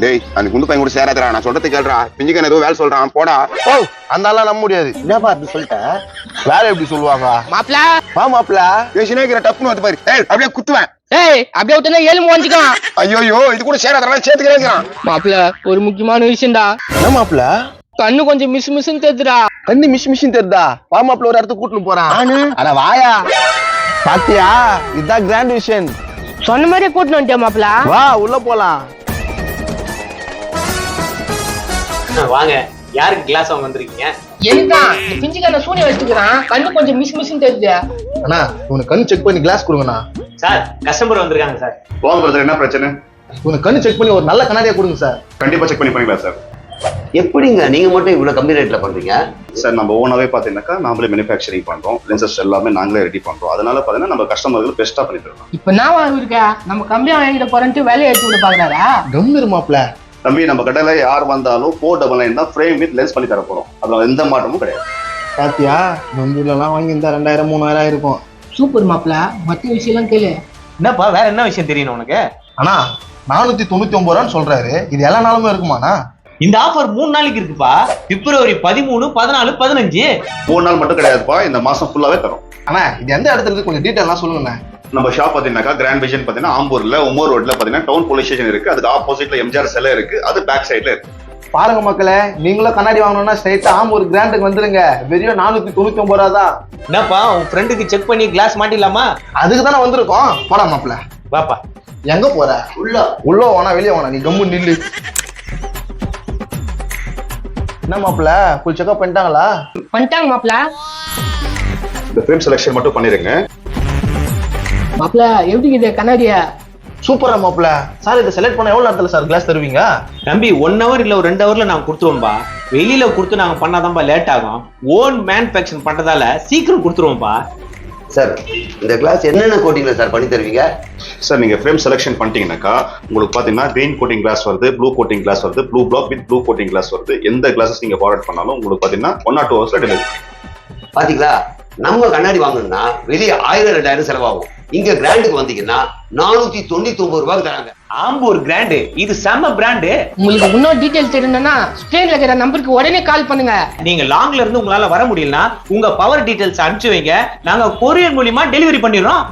டேய் அந்த குண்டு பையன் கூட சேராதடா, நான் சொல்றது கேளுடா. பிஞ்சுக்கன் ஏதோ வேலை சொல்றான், போடா. ஓ அந்த ஆளா நம்ப முடியாது. என்னப்பா அப்படி சொல்லிட்டேன்? வேற எப்படி சொல்லுவாங்க? மாப்ள வா மாப்பிள. பேசினே இருக்கிற டப்புன்னு வந்து பாரு. ஏய் அப்படியே குத்துவேன். ஏய் அப்படியே விட்டுனா ஏழு மூஞ்சிக்கலாம். ஐயோ இது கூட சேராதடா, சேர்த்துக்கிறேன். மாப்ள ஒரு முக்கியமான விஷயம்டா. என்ன மாப்பிள? கண்ணு கொஞ்சம் மிஸ் மிஸ்ன்னு தெரியுதுடா. கண்ணு மிஷின் தெரியுதா? வா மாப்பிள, ஒரு இடத்துக்கு கூட்டிட்டு போறான். அட வாயா. பாத்தியா, இதுதான் கிராண்ட் விஷன். சொன்ன மாதிரியே கூட்டிட்டு வந்துட்டியா மாப்ள? வா உள்ள போலாம். வாங்க, யாருக்கு கிளாஸ் வாங்க வந்திருக்கீங்க? என்னதான் இந்த பிஞ்சுக்கான சூனியம் வச்சுக்கிறான், கண்ணு கொஞ்சம் மிஸ் மிஸ்ன்னு தெரியுது. அண்ணா உனக்கு கண்ணு செக் பண்ணி கிளாஸ் கொடுங்கண்ணா. சார் கஸ்டமர் வந்திருக்காங்க சார். போங்க பிரதர், என்ன பிரச்சனை? உனக்கு கண்ணு செக் பண்ணி ஒரு நல்ல கண்ணாடியா கொடுங்க சார். கண்டிப்பா செக் பண்ணி பண்ணிக்கலாம் சார். எப்படிங்க நீங்க மட்டும் இவ்வளவு கம்மி ரேட்ல பண்றீங்க? சார் நம்ம ஓனாவே பாத்தீங்கன்னாக்கா நாமளே மேனுஃபேக்சரிங் பண்றோம், லென்சஸ் எல்லாமே நாங்களே ரெடி பண்றோம். அதனால பாத்தீங்கன்னா நம்ம கஸ்டமர்களுக்கு பெஸ்டா பண்ணி தரோம். இப்ப நான் வாங்கிருக்க நம்ம கம்மியா வாங்கிட்ட போறேன்ட்டு வேலையை எடுத்து விட பாக்குறாரா? கம்மிரு மாப்பிள. தம்பி நம்ம கடையில யார் வந்தாலும் 499 தான் ஃப்ரேம் வித் லென்ஸ் பண்ணி தர போறோம். அதுல எந்த மாற்றமும் கிடையாது. பாத்தியா, கம்பீர்லாம் வாங்கி இருந்தா 2000 3000 இருக்கும். சூப்பர் மாப்ள, மத்த விஷயம் எல்லாம் கேளு. என்னப்பா வேற என்ன விஷயம் தெரியணும் உனக்கு? அண்ணா 499 ரூபான்னு சொல்றாரு, இது எல்லா நாளுமே இருக்குமாண்ணா? இந்த ஆஃபர் 3 நாளைக்கு இருக்குப்பா. பிப்ரவரி 13, 14, 15. 3 நாள் மட்டும் கிடையாதுப்பா, இந்த மாசம் ஃபுல்லாவே தரும். அண்ணா இது எந்த இடத்துல இருக்கு, கொஞ்சம் டீட்டெயிலாம் சொல்லுங்கண்ணா. நம்ம ஷாப் பாத்தீங்கன்னாக்கா கிராண்ட் விஷன் பாத்தீங்கன்னா ஆம்பூர்ல உமர் ரோட்ல பாத்தீங்கன்னா டவுன் போலீஸ் ஸ்டேஷன் இருக்கு. அதுக்கு ஆப்போசிட்ல எம்ஜிஆர் சிலை இருக்கு, அது பேக் சைட்ல இருக்கு. பாருங்க மக்களே, நீங்களும் கண்ணாடி வாங்கணும்னா ஸ்ட்ரைட்டா ஆம்பூர் கிராண்டுக்கு வந்துருங்க. வெறும் 499 ரூபா தான். என்னப்பா உன் ஃப்ரெண்டுக்கு செக் பண்ணி கிளாஸ் மாட்டிடலாமா? அதுக்கு தானே வந்திருக்கோம். போடா மாப்பிள. வாப்பா. எங்க போற? உள்ள வேணா வெளியே வேணா, நீ கம்மு நில்லு. என்ன மாப்பிள, ஃபுல் செக்அப் பண்ணிட்டாங்களா? பண்ணிட்டாங்க மாப்ள. இந்த ஃப்ரேம் செலக்ஷன் மட்டும் பண்ணிருங்க. மாப்ள எப்படி இது கண்ணாடியா? சூப்பரா மாப்பிள. சார் இதை செலக்ட் பண்ண எவ்வளவு நேரத்துல சார் கிளாஸ் தருவீங்க? தம்பி 1 hour இல்ல ஒரு 2 hourல நாங்க கொடுத்துருவோம்பா. வெளியில கொடுத்து நாங்க பண்ணாதான்பா லேட் ஆகும். ஓன் மேனுஃபேக்சர் பண்றதால சீக்கிரம் கொடுத்துருவோம்பா. சார் இந்த கிளாஸ் என்னென்ன கோட்டிங்ல சார் பண்ணி தருவீங்க? சார் நீங்க ஃப்ரேம் செலக்ஷன் பண்ணிட்டீங்கன்னாக்கா உங்களுக்கு பாத்தீங்கன்னா கிரீன் கோட்டிங் கிளாஸ் வருது, ப்ளூ கோட்டிங் கிளாஸ் வருது, blue black with blue coating glass வருது. எந்த கிளாஸஸ் நீங்க ஃபார்வர்ட் பண்ணாலும் உங்களுக்கு பாத்தீங்கன்னா 1 or 2 hours டெலிவரி. பாத்தீங்களா, நம்ம கண்ணாடி வாங்கணும்னா வெளியே 1000 2000 செலவாகும். இங்க கிராண்டுக்கு வந்தீங்கன்னா 499 ரூபாய்க்கு தராங்க. ஆம்பூர் கிராண்டு, இது செம்ம பிராண்டு. உங்களுக்கு இன்னும் டீடைல்ஸ் தெரியும்னா ஸ்கிரீன்ல இருக்கிற நம்பருக்கு உடனே கால் பண்ணுங்க. நீங்க லாங்ல இருந்து உங்களால வர முடியலனா உங்க பவர் டீடைல்ஸ் அனுப்பிச்சு வைங்க, நாங்க கொரியர் மூலமா டெலிவரி பண்ணிடுறோம்.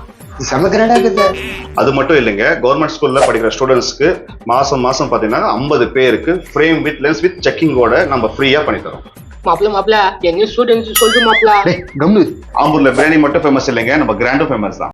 செம்ம கிராண்டா இருக்கு சார். அது மட்டும் இல்லைங்க, கவர்மெண்ட் ஸ்கூல்ல படிக்கிற ஸ்டூடெண்ட்ஸ்க்கு மாசம் பாத்தீங்கன்னா 50 பேருக்கு ஃப்ரேம் வித் லென்ஸ் வித் செக்கிங்கோட நம்ம ஃப்ரீயா பண்ணி தரோம். மாப்ள எங்க ஸ்டூடெண்ட்ஸ் சொல்லிட்டு மாப்ள. கம்மு. ஆம்பூர்ல பிரியாணி மட்டும் ஃபேமஸ் இல்லைங்க, நம்ம கிராண்டும் ஃபேமஸ் தான்.